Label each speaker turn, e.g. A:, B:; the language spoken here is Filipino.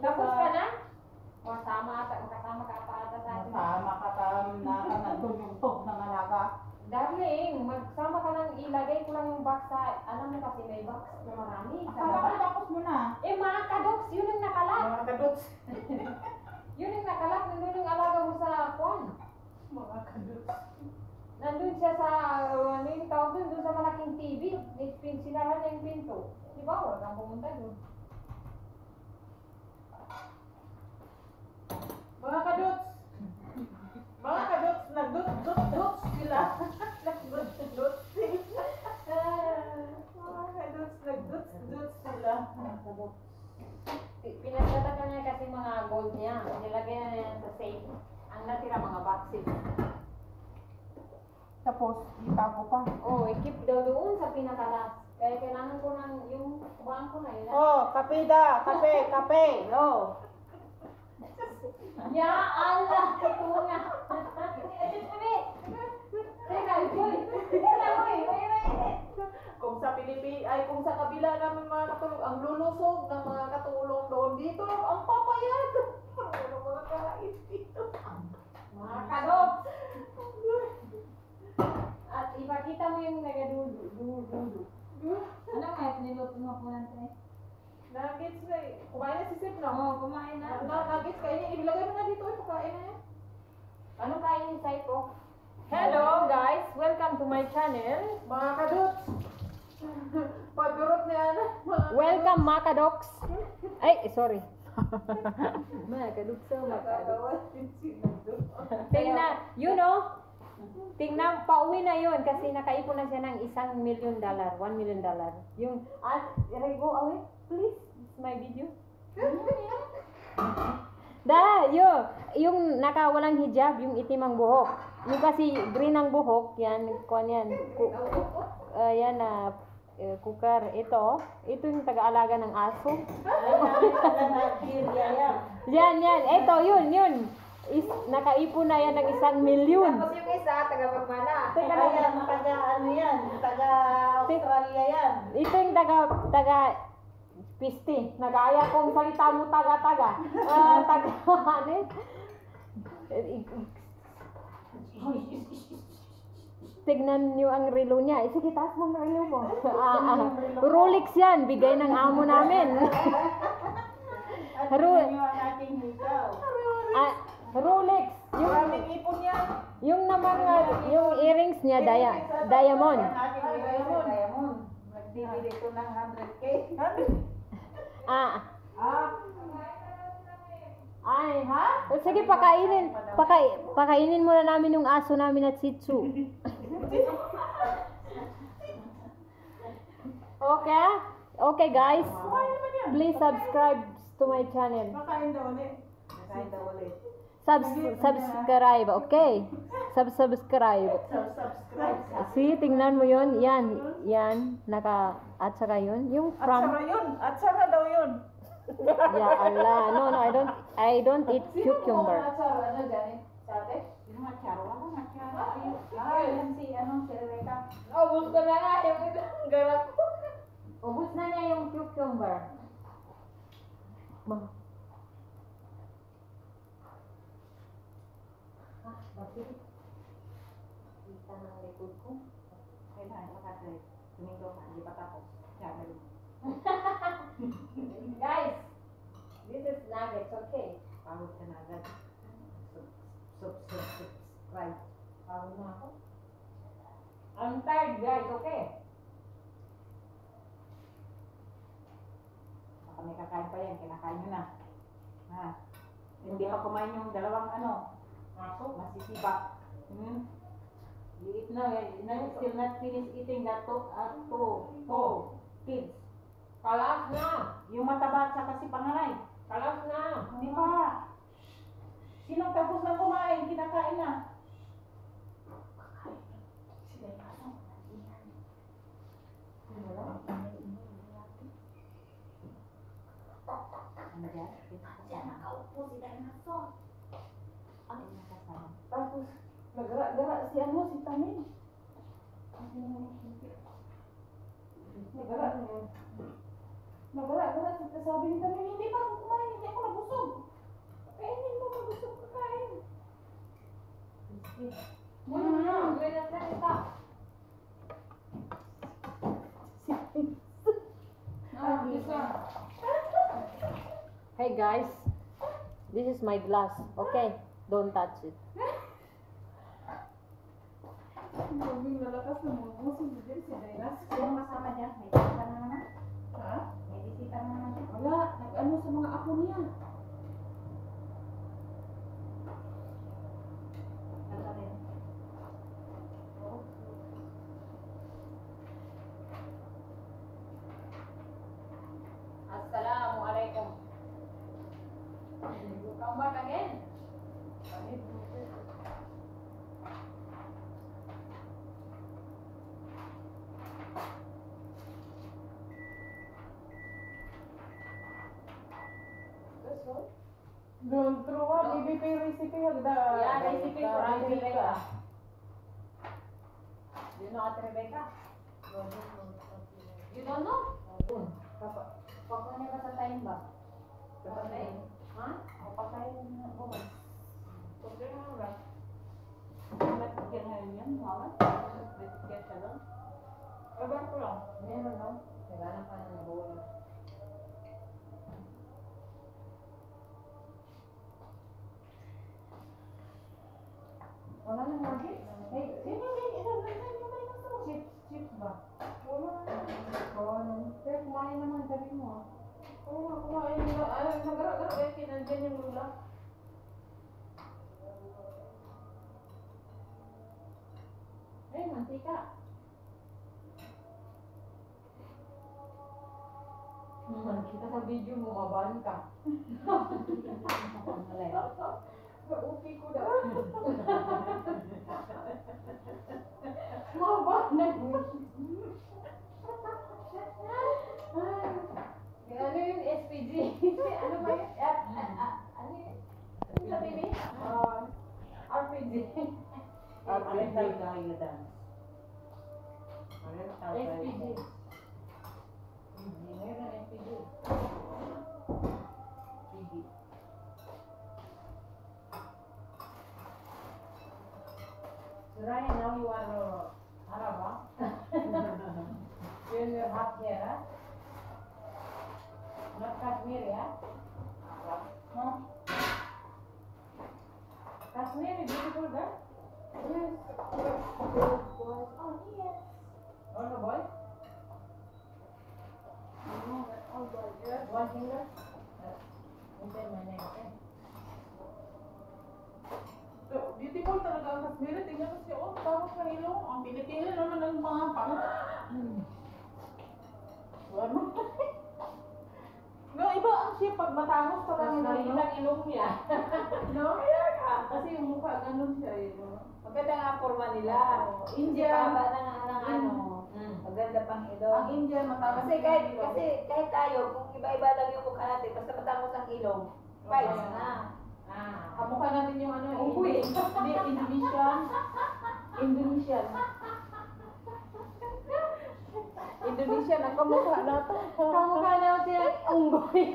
A: Tapos ka na? Makasama ka pa ata sa atin.
B: Masama ka pa na nandulugtog ng alaga.
A: Darling, magsama ka lang, ilagay ko lang yung box sa, alam mo kasi may box na marami. Sa
B: Akala ko
A: baba.
B: tapos mo na.
A: Eh mga kadoks, yun yung nakalat.
B: Mga kadots.
A: Yun yung nakalat, nandun yung alaga mo sa kwan.
B: Mga kadots.
A: Nandun siya sa, ano yung tawag dun sa malaking TV. Sinaran niya yung pinto. Di ba? Huwag kang pumunta dun.
B: Mga kadots. Mga kadots, nagdut-dut-dut sila. Nagdut-dut sila. Mga kadots, nagdut-dut sila.
A: Pinagtataka niya kasi mga gold niya. Nilagay na niya sa safe. Ang natira mga boxes.
B: Tapos, itago pa.
A: Oh, i-keep daw doon sa pinakalas. Kaya kailangan ko ng yung bangko na yun.
B: Oh, kapida, kape. Oh.
A: Ya Allah, ketunga. Teka, boy.
B: Kung sa Pilipinas, ay kung sa kabila naman mga katulong, ang lulusog ng mga katulong doon, dito ang papayad. Ano mga kain dito?
A: Mga kadok. At ipakita mo yung nagadudu. Ano kaya niluto mo po natin?
B: Nuggets na eh. Kumain na si Sip, no?
A: Oo, kumain na.
B: Nuggets kainin. Ilagay mo na dito eh. Pagkain na yan.
A: Anong kainin sa ko? Hello guys, welcome to my channel.
B: Mga kadots. Padurot na yan.
A: Welcome mga kadoks. Ay, sorry. Mga kadoks, mga kadoks. Tingnan, you know, tingnan, pauwi na yun kasi nakaipon na siya ng $1 million, $1 million. Yung, go away, please, it's my video. Yung nakawalang hijab, yung itim ang buhok. Yung kasi green ang buhok, yan, kuan yan. Yan na, kukar. Ito yung taga-alaga ng aso. Yan. Ito, yun. Nakaipon na yan ng $1 million.
C: Tapos yung isa, taga-pagmana.
B: Taga-Australia yan.
A: Ito yung taga piste. Nag-aya kong salita mo taga. Tignan niyo ang relo niya. Sige, taas mo ang relo mo. Rolex yan. Bigay ng amo namin. Rolex.
B: Maraming ipon yan.
A: Yung naman yung earrings niya, diamond.
B: Diamond. Nagbibili ko ng 100K.
A: Ay, ha? Sige, pakainin muna namin yung aso namin at Shih Tzu. Okay? Okay, guys. Please subscribe to my channel.
B: Makain daw ulit.
A: Subscribe, okay? Subscribe. See, tingnan mo yun. Yan. At saka yun. Yung from...
B: Atsara daw yun.
A: Ya Allah. No, I don't eat cucumber.
B: Ano dyan eh? Sabi? Yung atsara. Walang atsara. Yan si Rebecca.
A: Ubus ko na nga yung garap ko. Ubus na niya yung cucumber. Bakit? Kita ng likod ko.
B: Kailangan makatry. Tumingo ka. Hindi pa tapos. Sabi.
A: Guys, this is nuggets, okay?
B: Pagod ka na agad. Subscribe.
A: Pagod na ako. I'm tired, guys, okay?
B: Baka may kakain pa yan. Kinakain nyo na. Ha? Hindi pa kumain yung dalawang masisiba. You eat now. Still not finish eating that two kids.
A: Kalas na!
B: Yung mataba at saka si panganay.
A: Kalas na!
B: Hindi pa. Sinong tapos na kumain? Kinakain na. Sila yung aso. Ano dyan? Diyan nakaupo sila yung aso. Ang nakasama.
A: Tapos, nagara-gara si Tanin. Nagara niya.
B: Nagara-gara sabi ni Tamim, hindi pa ako kumain, hindi ako nabusog. Kainin mo, mabusog ka kain.
C: Muna na. Gawin natin ito.
A: Hey guys, this is my glass. Okay, don't touch it.
B: Ang lalakas na mga busog din si Dainas.
C: Sino kasama dyan? May bisita na naman.
B: Ha?
C: May bisita na naman dyan.
B: Wala, nag-ano sa mga apo niya.
C: Ganda rin.
A: Assalamualaikum. You come back again.
B: Doon, true ha, BBP recipe hagda.
A: Yeah, recipe for Ate
B: Rebecca.
A: Rebecca. Do you know Ate Rebecca? You don't know?
C: Pakunin ba sa time ba?
A: Kapatay. Ha?
C: O pakain mo ba?
B: Okay na ba?
C: Yan ngayon yan, mawala.
A: Biscuit ka lang?
B: Abang ko lang.
A: Meron no? Kailangan pa ng bowl.
C: Wala nang lagi.
B: Hey, sino yung ilan yung may nasa?
C: Chips ba?
B: Wala.
C: Pero kumain naman, sabi mo ah.
B: Oo, kumain nila. Ay, nagara-gara ba yung kinandyan yung lula?
A: Eh, mantika. Kita sa video mo, mabahan ka.
B: Okay ko daw.
A: Mabahan na.
C: Ano yung SPG? Ano ba yun? Ano yun? Ano sa TV? RPG. SPG.
A: Meron ang SPG. So Ryan, now you want to Araba? You're in your hot here, huh? Not Kashmir, yeah? Huh? Kashmir is beautiful, girl?
B: Yes. Oh, yes.
A: Oh, no, boy?
B: Oh, boy. Yes.
A: One finger? Inside my name, okay?
B: So, beautiful talaga ang Kashmir. Tingnan mo siya, oh, tapos ng ilong. Ang pinitingin naman ng mga pang.
A: Ano?
B: No, iba ang siya pag matangos pa lang
A: Mas
B: yung
A: maliit ang ilong niya.
B: No? Kasi yung mukha ganun siya, eh. No?
A: Maganda nga ang forma nila.
B: Oo.
A: Kasi
B: India.
A: baba ng ano. Maganda pang ilong.
B: Ang India, matangos.
C: Kasi kahit tayo, kung iba-iba lang yung mukha natin, basta matangos ang ilong, fights
B: Oo.
C: na.
A: Ah.
B: Kamukha natin yung ano,
A: Uy.
B: Hindi, Indonesian. Indonesian. Indonesian ang kamukha natin.
A: Kamukha natin ang unggoy.